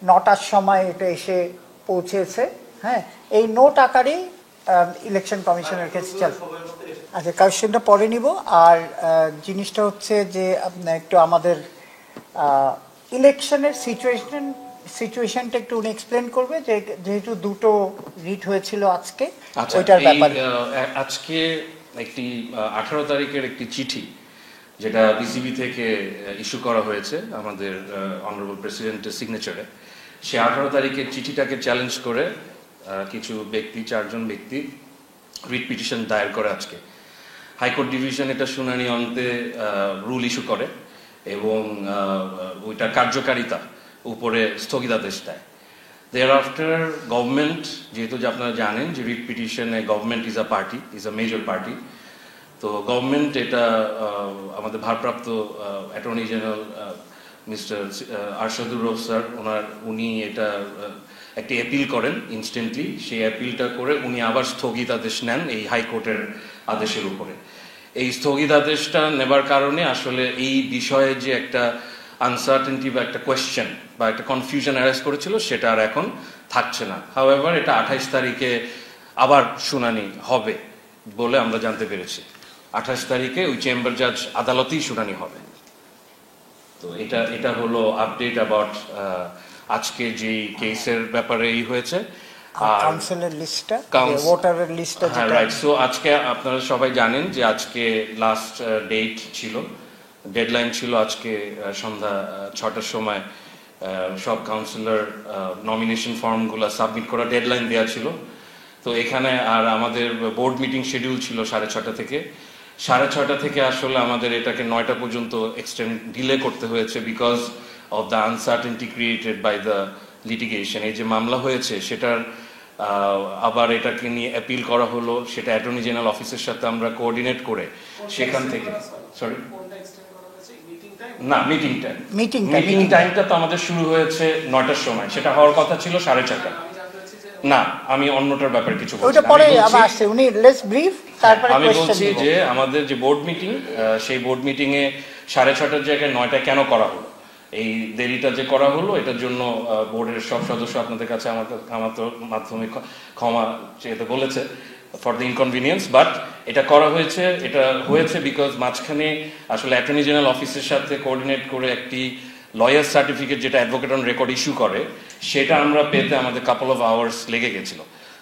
9টার সময় এটা এসে পৌঁছেছে। হ্যাঁ, এই নোট আকারেই ইলেকশন কমিশনের কাছে চল। আচ্ছা, কোয়েশ্চেনটা পরে নিব। আর জিনিসটা হচ্ছে যে একটু আমাদের ইলেকশনের সিচুয়েশনটা একটু উনি এক্সপ্লেন করবে, যে যেহেতু দুটো রিট হয়েছিল আজকে, ওইটার ব্যাপারে। আজকে একটি 18 তারিখের একটি চিঠি যেটা বিসিবি থেকে ইস্যু করা হয়েছে আমাদের অনারেবল প্রেসিডেন্টের সিগনেচারে, সে 18 তারিখের চিঠিটাকে চ্যালেঞ্জ করে কিছু ব্যক্তি, 4জন ব্যক্তি রিট পিটিশন দায়ের করে আজকে। হাইকোর্ট ডিভিশন এটা শুনানি অন্তে রুল ইস্যু করে এবং ওইটার কার্যকারিতা উপরে স্থগিতাদেশ দেয়। দেয়ার আফটার গভর্নমেন্ট, যেহেতু যে আপনারা জানেন যে রিট পিটিশনে government is a major party, তো গভর্নমেন্ট এটা আমাদের ভারপ্রাপ্ত attorney general mister Arshadur Rouf sir, উনি এটা একটি অ্যাপিল করেন ইনস্ট্যান্টলি। সেই অ্যাপিলটা করে উনি আবার স্থগিতাদেশ নেন এই হাইকোর্টের আদেশের উপরে। এই স্থগিতাদেশটা নেবার কারণে আসলে এই বিষয়ে যে একটা আনসার্টেনটি বা একটা কোয়েশ্চেন বা একটা কনফিউশন অ্যারাইজ করেছিল, সেটা আর এখন থাকছে না। হাউএভার এটা 28 তারিখে আবার শুনানি হবে বলে আমরা জানতে পেরেছি। 28 তারিখে ওই চেম্বার জাজ আদালতেই শুনানি হবে। তো এটা হলো আপডেট অ্যাবাউট আজকে যে কেসের ব্যাপারে হয়েছে। কাউন্সিলের লিস্টটা, ভোটারের লিস্টটা, হ্যাঁ রাইট। সো আজকে আপনারা সবাই জানেন যে আজকে লাস্ট ডেট ছিল, ডেডলাইন ছিল আজকে সন্ধ্যা 6টার সময় সব কাউন্সিলর নমিনেশন ফর্মগুলো সাবমিট করা ডেডলাইন দেওয়া ছিল। তো এখানে আর আমাদের বোর্ড মিটিং শিডিউল ছিল 6:30 থেকে। 6:30 থেকে আসলে আমাদের এটাকে 9টা পর্যন্ত এক্সটেন্ড ডিলে করতে হয়েছে because of the uncertainty created by the litigation. এই যে মামলা হয়েছে সেটার আবার এটাকে নিয়ে অ্যাপিল করা হলো, সেটা অ্যাটর্নি জেনারেল অফিসের সাথে আমরা কোঅর্ডিনেট করে সেখান থেকে, সরি না, মিটিং টাইমটা তো আমাদের শুরু হয়েছে 9টার সময়, সেটা হওয়ার কথা ছিল 4:30। না, আমি অন্যটার ব্যাপারে কিছু বলছি। আমি বলছি যে আমাদের যে বোর্ড মিটিং, সেই বোর্ড মিটিং এ 6:30 জায়গায় 9টায় কেন করা হলো, এই দেরিটা যে করা হলো, এটার জন্য বোর্ডের সব সদস্য আপনাদের কাছে আমার মাধ্যমে ক্ষমা চেয়ে বলেছে ফর দ্য ইনকনভিনিয়েন্স। বাট এটা করা হয়েছে, এটা হয়েছে বিকজ মাঝখানে আসলে অ্যাটর্নি জেনারেল অফিসের সাথে কোঅর্ডিনেট করে একটি লয়ার সার্টিফিকেট যেটা অ্যাডভোকেট অন রেকর্ড ইস্যু করে, সেটা আমরা পেতে আমাদের কাপল অফ আওয়ার্স লেগে গেছিল।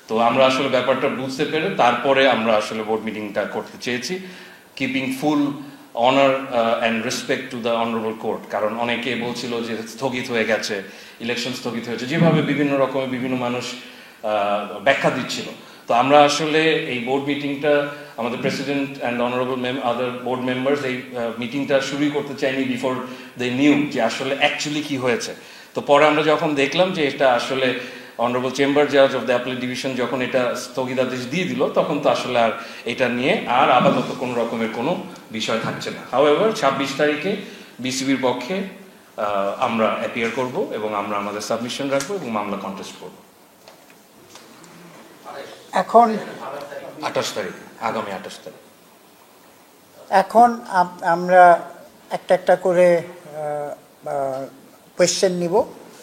তো আমরা আসলে ব্যাপারটা বুঝতে পেরে তারপরে আমরা আসলে বোর্ড মিটিংটা করতে চেয়েছি, keeping full honour and respect to the honourable court. কারণ অনেকে বলছিল যে স্থগিত হয়ে গেছে, ইলেকশন স্থগিত হয়েছে, যেভাবে বিভিন্ন রকমের বিভিন্ন মানুষ ব্যাখ্যা দিচ্ছিল। তো আমরা আসলে এই বোর্ড মিটিংটা, আমাদের president and honourable other board members এই মিটিংটা শুরুই করতে চাইনি বিফোর দে নিউ যে আসলে অ্যাকচুয়ালি কি হয়েছে। তো পরে আমরা যখন দেখলাম যে এটা আসলে অনারেবল চেম্বার জাজ অফ দ্য অ্যাপিলেট ডিভিশন যখন এটা স্থগিতাদেশ দিয়ে দিল, তখন তো আসলে আর এটা নিয়ে আর আপাতত কোনো রকমের কোনো বিষয় থাকছে না। হাউএভার 26 তারিখে বিসিবির পক্ষে আমরা অ্যাপিয়ার করব এবং আমরা আমাদের সাবমিশন রাখবো এবং মামলা কন্টেস্ট করব। এখন 28 তারিখ, আগামী 28 তারিখ। এখন আমরা একটা করে কোয়েশ্চেন নিব।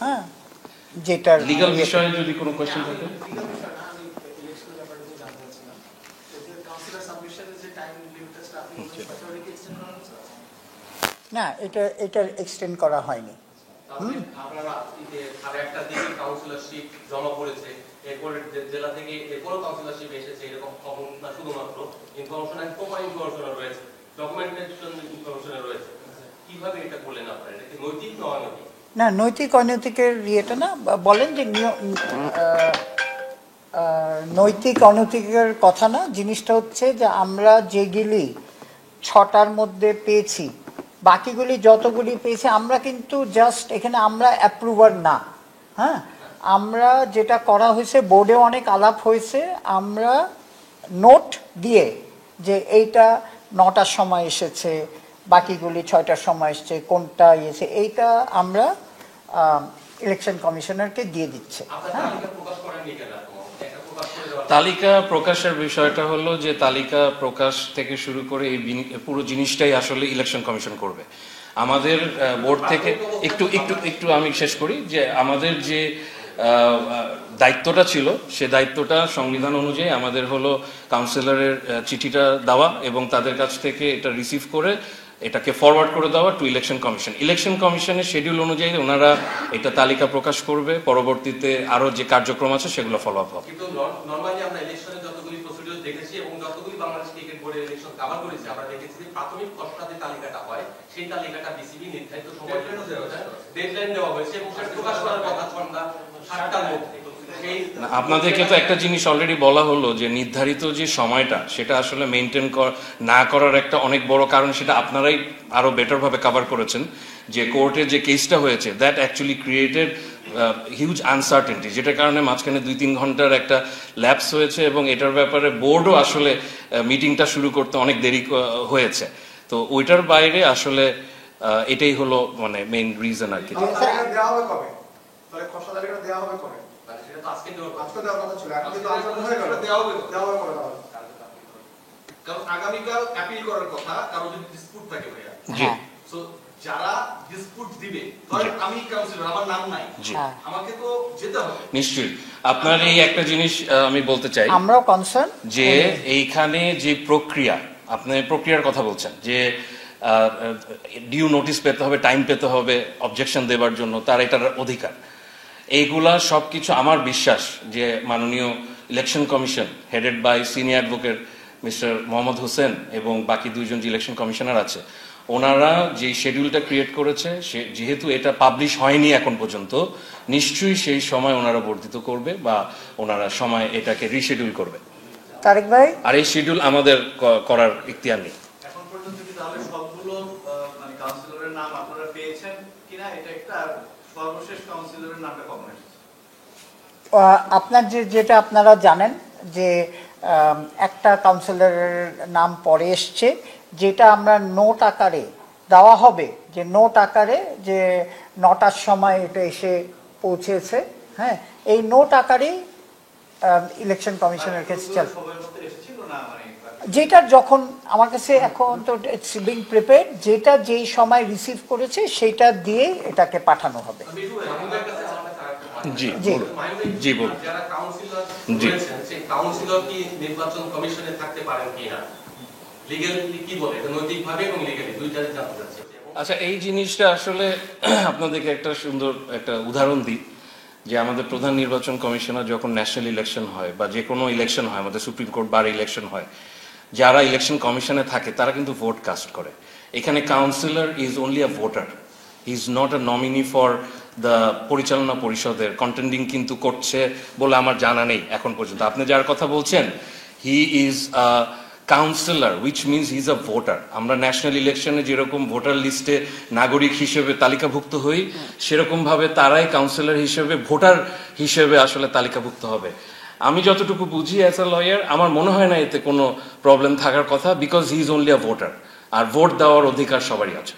হ্যাঁ, যেটা লিগ্যাল বিষয়ে যদি কোনো কোয়েশ্চেন থাকে। না, এটা এক্সটেন্ড করা হয়নি। আপনারা একটা দিকে কাউন্সিলরশিপ জমা পড়েছে, এরপরে জেলা থেকে এরপরও কাউন্সিলরশিপ এসেছে, এরকম খবর না শুধুমাত্র ইনফরমেশন এন্ড প্রপার ইনফরমেশন রয়েছে, ডকুমেন্টেশন ইনফরমেশন রয়েছে। কিভাবে এটা করলেন আপনারা? এটা কি নৈতিক না অনৈতিক? না, নৈতিক অনৈতিকের ইয়েটা না, বলেন যে নৈতিক অনৈতিকের কথা না। জিনিসটা হচ্ছে যে আমরা যেগুলি 6টার মধ্যে পেয়েছি, বাকিগুলি যতগুলি পেয়েছি আমরা কিন্তু জাস্ট এখানে আমরা অ্যাপ্রুভার না। হ্যাঁ, আমরা যেটা করা হয়েছে, বোর্ডে অনেক আলাপ হয়েছে, আমরা নোট দিয়ে যে এইটা 9টার সময় এসেছে, বাকিগুলি 6টার সময় এসছে, কোনটা এসেছে, এইটা আমরা ইলেকশন কমিশনারকে দিয়ে দিচ্ছে। তালিকা প্রকাশের বিষয়টা হলো যে তালিকা প্রকাশ থেকে শুরু করে এই পুরো জিনিসটাই আসলে ইলেকশন কমিশন করবে। আমাদের বোর্ড থেকে একটু একটু একটু আমি শেষ করি যে আমাদের যে দায়িত্বটা ছিল সে দায়িত্বটা সংবিধান অনুযায়ী আমাদের হলো কাউন্সিলরের চিঠিটা দেওয়া এবং তাদের কাছ থেকে এটা রিসিভ করে এটাকে ফরওয়ার্ড করে দেওয়া টু ইলেকশন কমিশন। ইলেকশন কমিশনের শিডিউল অনুযায়ী ওনারা এটা তালিকা প্রকাশ করবে, পরবর্তীতে আরো যে কার্যক্রম আছে সেগুলো ফলো আপ হবে। কিন্তু নরমালি আমরা ইলেকশনের যতগুলি প্রসিডিউর দেখেছি এবং যতগুলি বাংলাদেশ ক্রিকেট বোর্ডের ইলেকশন কভার করেছি আমরা দেখেছি যে প্রাথমিক খসড়া যে তালিকাটা হয় সেই তালিকাটা বিসিবি নির্ধারিত সময় ডেডলাইন দেওয়া হয়েছে এবং সেটা প্রকাশ করার কথা সন্ধ্যা 7টার মধ্যে। আপনাদেরকে তো একটা জিনিস অলরেডি বলা হলো যে নির্ধারিত যে সময়টা সেটা আসলে মেনটেন না করার একটা অনেক বড় কারণ, সেটা আপনারাই আরো বেটার ভাবে কভার করেছেন যে কোর্টে যে কেসটা হয়েছে that actually created huge uncertainty, যেটার কারণে মাঝখানে 2-3 ঘন্টার একটা ল্যাপস হয়েছে এবং এটার ব্যাপারে বোর্ডও আসলে মিটিংটা শুরু করতে অনেক দেরি হয়েছে। তো ওইটার বাইরে আসলে এটাই হলো মানে মেইন রিজন আর কি। আগামীকাল অ্যাপিল করার কথা, কারো যদি ডিসপুট থাকে ভাইয়া, সো যারা ডিসপুট দিবে, ধরেন আমি কাউন্সিলর, আমার নাম নাই, আমাকে তো যেতে হবে নিশ্চয়ই। আপনার এই একটা জিনিস আমি বলতে চাই, আমরাও কনসার্ন যে এইখানে যে প্রক্রিয়া, আপনি প্রক্রিয়ার কথা বলছেন যে ডিউ নোটিশ পেতে হবে, টাইম পেতে হবে অবজেকশন দেবার জন্য, তার এটার অধিকার। এইগুলা সবকিছু আমার বিশ্বাস যে মাননীয় election commission headed by senior advocate mister Mohammad Hossain এবং বাকি 2জন যে ইলেকশন কমিশনার আছে, ওনারা যে শিডিউলটা ক্রিয়েট করেছে যেহেতু এটা পাবলিশ হয়নি এখন পর্যন্ত, নিশ্চয়ই সেই সময় ওনারা বর্ধিত করবে বা ওনারা সময় এটাকে রিশিডিউল করবে। তারেক ভাই, আর এই শিডিউল আমাদের করার ইখতিয়ার নেই। এখন পর্যন্ত কি তাহলে সবগুলো মানে কাউন্সিলরের নাম আপনারা পেয়েছেন কিনা, এটা একটা, সর্বশেষ কাউন্সিলরের নামটা কখন এসেছে? আপনার যেটা আপনারা জানেন যে একটা কাউন্সিলরের নাম পরে এসছে, যেটা আমরা নোট আকারে দেওয়া হবে, যে নোট আকারে যে 9টার সময় এটা এসে পৌঁছেছে, হ্যাঁ, এই নোট আকারেই ইলেকশন কমিশনের কাছে চল, যেটা যখন আমার কাছে এখন তো ইটস বিং প্রিপেয়ার্ড, যেটা যেই সময় রিসিভ করেছে সেটা দিয়ে এটাকে পাঠানো হবে। জি জি বলুন। যারা কাউন্সিলর রয়েছেন সেই কাউন্সিলর কি নির্বাচন কমিশনে থাকতে পারেন কিনা, লিগ্যালি কি বলে, নৈতিকভাবে এবং লিগ্যালি দুইটাই জানতে চাচ্ছি। আচ্ছা, এই জিনিসটা আসলে আপনাদেরকে একটা সুন্দর একটা উদাহরণ দিই যে আমাদের প্রধান নির্বাচন কমিশনার যখন ন্যাশনাল ইলেকশন হয় বা যে কোনো ইলেকশন হয়, আমাদের সুপ্রিম কোর্ট বার ইলেকশন হয়, যারা ইলেকশন কমিশনে থাকে তারা কিন্তু ভোট কাস্ট করে। এখানে councillor is only a voter, he is not a nominee for the পরিচালনা পরিষদের। কন্টেন্ডিং কিন্তু করছে বলে আমার জানা নেই এখন পর্যন্ত। আপনি যার কথা বলছেন, he is a councillor, which means he is a voter. আমরা ন্যাশনাল ইলেকশনে যেরকম ভোটার লিস্টে নাগরিক হিসেবে তালিকাভুক্ত হই, সেরকম ভাবে তারাই কাউন্সিলর হিসেবে ভোটার হিসেবে আসলে তালিকাভুক্ত হবে। আমি যতটুকু বুঝি অ্যাজ আ লয়ার, আমার মনে হয় না এতে কোনো প্রবলেম থাকার কথা, because he is only a voter, আর ভোট দেওয়ার অধিকার সবারই আছে।